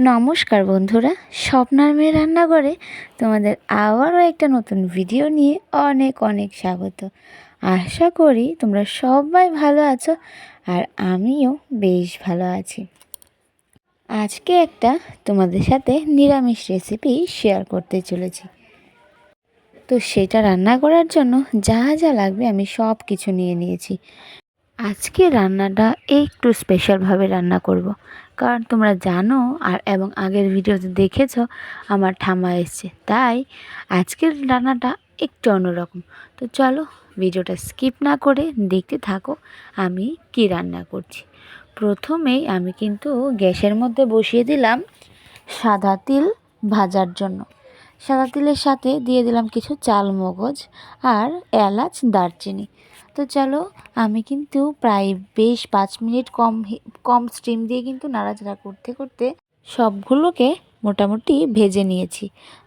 নমস্কার বন্ধুরা, স্বপ্নার মেয়ে রান্নাঘরে তোমাদের আবারও একটা নতুন ভিডিও নিয়ে অনেক অনেক স্বাগত। আশা করি তোমরা সবাই ভালো আছো আর আমিও বেশ ভালো আছি। আজকে একটা তোমাদের সাথে নিরামিষ রেসিপি শেয়ার করতে চলেছি। তো সেটা রান্না করার জন্য যা যা লাগবে আমি সব কিছু নিয়ে নিয়েছি। আজকে রান্নাটা একটু স্পেশালভাবে রান্না করব। কারণ তোমরা জানো এবং আগের ভিডিওতে দেখেছো আমার ঠাম্মা এসছে, তাই আজকের রান্নাটা একটু অন্যরকম। তো চলো ভিডিওটা স্কিপ না করে দেখতে থাকো আমি কি রান্না করছি। প্রথমেই আমি কিন্তু গ্যাসের মধ্যে বসিয়ে দিলাম সাদা তিল ভাজার জন্য। সাদা তিলের সাথে দিয়ে দিলাম কিছু চালমগজ আর এলাচ, দারচিনি। তো চলো আমি কিন্তু প্রায় বেশ 5 মিনিট কম স্টিম দিয়ে কিন্তু নাড়াচাড়া করতে করতে সবগুলোকে মোটামুটি ভেজে নিয়েছি।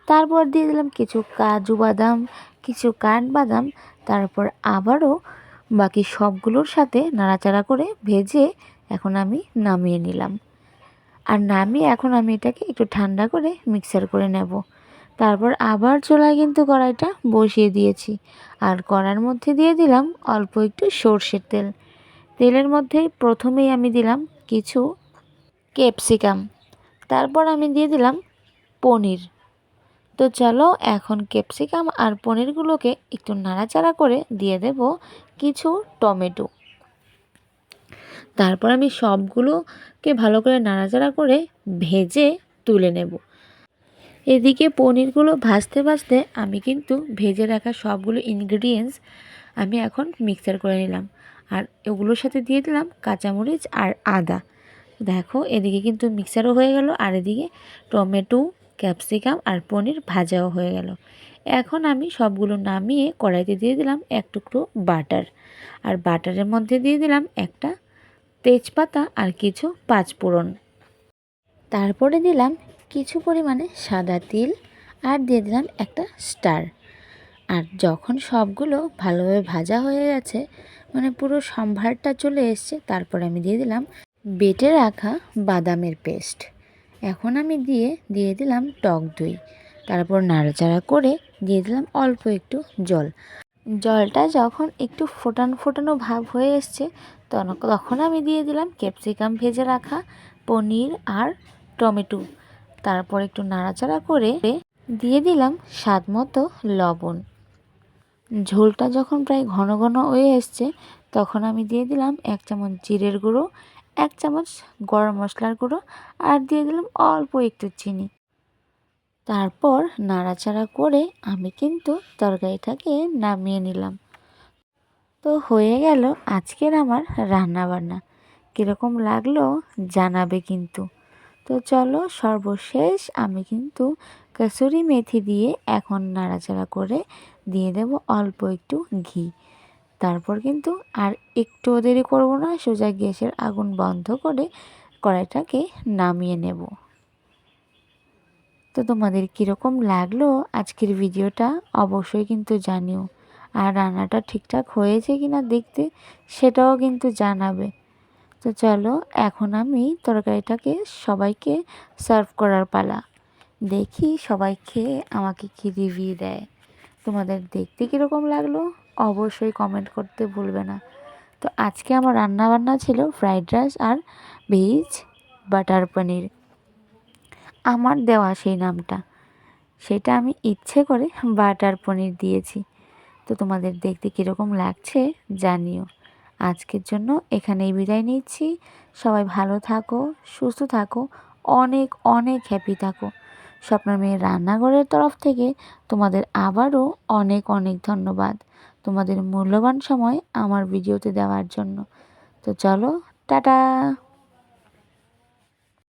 তারপর দিয়ে দিলাম কিছু কাজু বাদাম, কিছু কাঠবাদাম, তারপর আবারও বাকি সবগুলোর সাথে নাড়াচাড়া করে ভেজে এখন আমি নামিয়ে নিলাম। আর নামিয়ে এখন আমি এটাকে একটু ঠান্ডা করে মিক্সার করে নেব। তারপর আবার চুলায় কিন্তু কড়াইটা বসিয়ে দিয়েছি আর কড়ার মধ্যে দিয়ে দিলাম অল্প একটু সর্ষের তেল। তেলের মধ্যে প্রথমেই আমি দিলাম কিছু ক্যাপসিকাম, তারপর আমি দিয়ে দিলাম পনির। তো চলো এখন ক্যাপসিকাম আর পনিরগুলোকে একটু নাড়াচাড়া করে দিয়ে দেব কিছু টমেটো। তারপর আমি সবগুলোকে ভালো করে নাড়াচাড়া করে ভেজে তুলে নেব। এদিকে পনিরগুলো ভাজতে ভাজতে আমি কিন্তু ভেজে রাখা সবগুলো ইনগ্রিডিয়েন্টস আমি এখন মিক্সার করে নিলাম আর ওগুলোর সাথে দিয়ে দিলাম কাঁচামরিচ আর আদা। দেখো এদিকে কিন্তু মিক্সারও হয়ে গেল আর এদিকে টমেটো, ক্যাপসিকাম আর পনির ভাজাও হয়ে গেল। এখন আমি সবগুলো নামিয়ে কড়াইতে দিয়ে দিলাম এক টুকরো বাটার আর বাটারের মধ্যে দিয়ে দিলাম একটা তেজপাতা আর কিছু পাঁচফোড়ন। তারপরে দিলাম কিছু পরিমাণে সাদা তিল আর দিয়ে দিলাম একটা স্টার। আর যখন সবগুলো ভালোভাবে ভাজা হয়ে গেছে, মানে পুরো সম্ভারটা চলে এসছে, তারপরে আমি দিয়ে দিলাম বেটে রাখা বাদামের পেস্ট। এখন আমি দিয়ে দিলাম টক দই। তারপর নাড়াচাড়া করে দিয়ে দিলাম অল্প একটু জল। জলটা যখন একটু ফোটানো ফোটানো ভাব হয়ে এসছে তখন আমি দিয়ে দিলাম ক্যাপসিকাম ভেজে রাখা, পনির আর টমেটো। তারপর একটু নাড়াচাড়া করে দিয়ে দিলাম স্বাদ মতো লবণ। ঝোলটা যখন প্রায় ঘন ঘন হয়ে এসছে তখন আমি দিয়ে দিলাম 1 চামচ জিরের গুঁড়ো, 1 চামচ গরম মশলার গুঁড়ো আর দিয়ে দিলাম অল্প একটু চিনি। তারপর নাড়াচাড়া করে আমি কিন্তু তরকারিটাকে নামিয়ে নিলাম। তো হয়ে গেল আজকের আমার রান্নাবান্না। কীরকম লাগলো জানাবে কিন্তু। তো চলো সর্বশেষ আমি কিন্তু কসুরি মেথি দিয়ে এখন নাড়াচাড়া করে দিয়ে দেব অল্প একটু ঘি। তারপর কিন্তু আর একটু দেরি করব না, সোজা গ্যাসের আগুন বন্ধ করে কড়াইটাকে নামিয়ে নেব। তো তোমাদের কীরকম লাগলো আজকের ভিডিওটা অবশ্যই কিন্তু জানিও। আর রান্নাটা ঠিকঠাক হয়েছে কি না দেখতে সেটাও কিন্তু জানাবে। তো চলো এখন আমি তরকারিটাকে সবাইকে সার্ভ করার পালা। দেখি সবাই খেয়ে আমাকে কী রিভিউ দেয়। তোমাদের দেখতে কীরকম লাগলো অবশ্যই কমেন্ট করতে ভুলবে না। তো আজকে আমার রান্নাবান্না ছিল ফ্রাইড রাইস আর ভেজ বাটার পনির। আমার দেওয়া সেই নামটা, সেটা আমি ইচ্ছে করে বাটার পনির দিয়েছি। তো তোমাদের দেখতে কীরকম লাগছে জানিও। আজকের জন্য এখানেই বিদায় নিচ্ছি। সবাই ভালো থাকো, সুস্থ থাকো, অনেক অনেক হ্যাপি থাকো। স্বপ্নার মেয়ের রান্নাঘরের তরফ থেকে তোমাদের আবারও অনেক অনেক ধন্যবাদ তোমাদের মূল্যবান সময় আমার ভিডিওতে দেওয়ার জন্য। তো চলো টাটা।